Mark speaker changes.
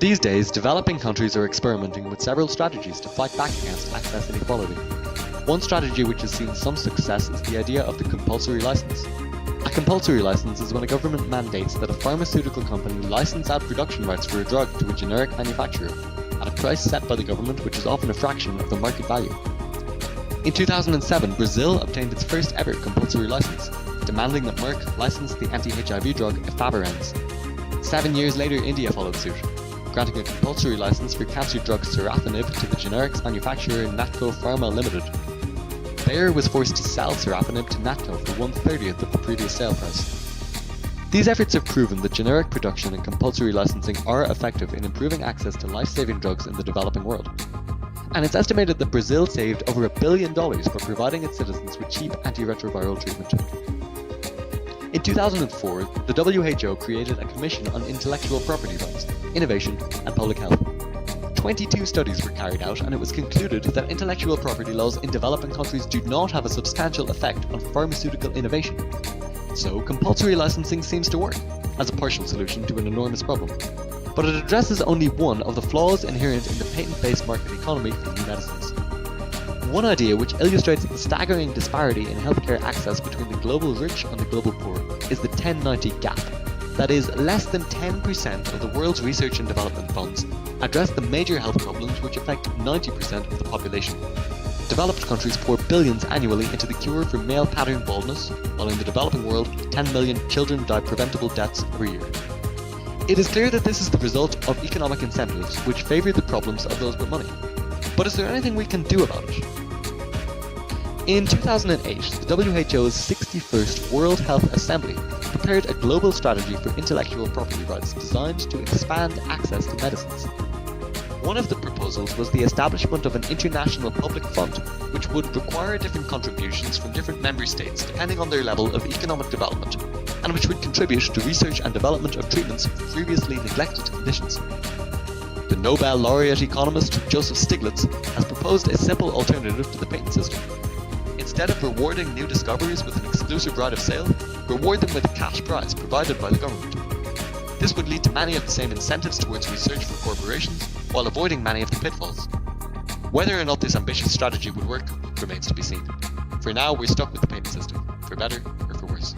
Speaker 1: These days, developing countries are experimenting with several strategies to fight back against access inequality. One strategy which has seen some success is the idea of the compulsory license. A compulsory license is when a government mandates that a pharmaceutical company license out production rights for a drug to a generic manufacturer at a price set by the government which is often a fraction of the market value. In 2007, Brazil obtained its first ever compulsory license, demanding that Merck license the anti-HIV drug efavirenz. 7 years later, India followed suit, granting a compulsory license for cancer drug sorafenib to the generics manufacturer Natco Pharma Limited. Bayer was forced to sell sorafenib to Natco for 1/30th of the previous sale price. These efforts have proven that generic production and compulsory licensing are effective in improving access to life-saving drugs in the developing world. And it's estimated that Brazil saved over $1 billion for providing its citizens with cheap antiretroviral treatment. In 2004, the WHO created a Commission on Intellectual Property Rights, Innovation and Public Health. 22 studies were carried out, and it was concluded that intellectual property laws in developing countries do not have a substantial effect on pharmaceutical innovation. So compulsory licensing seems to work, as a partial solution to an enormous problem. But it addresses only one of the flaws inherent in the patent-based market economy for new medicines. One idea which illustrates the staggering disparity in healthcare access between the global rich and the global poor is the 1090 gap. That is, less than 10% of the world's research and development funds address the major health problems which affect 90% of the population. Developed countries pour billions annually into the cure for male pattern baldness, while in the developing world, 10 million children die preventable deaths every year. It is clear that this is the result of economic incentives which favour the problems of those with money. But is there anything we can do about it? In 2008, the WHO's 61st World Health Assembly prepared a global strategy for intellectual property rights designed to expand access to medicines. One of the proposals was the establishment of an international public fund, which would require different contributions from different member states depending on their level of economic development, and which would contribute to research and development of treatments for previously neglected conditions. The Nobel laureate economist Joseph Stiglitz has proposed a simple alternative to the patent system. Instead of rewarding new discoveries with an exclusive right of sale, reward them with a cash prize provided by the government. This would lead to many of the same incentives towards research for corporations, while avoiding many of the pitfalls. Whether or not this ambitious strategy would work remains to be seen. For now, we're stuck with the patent system, for better or for worse.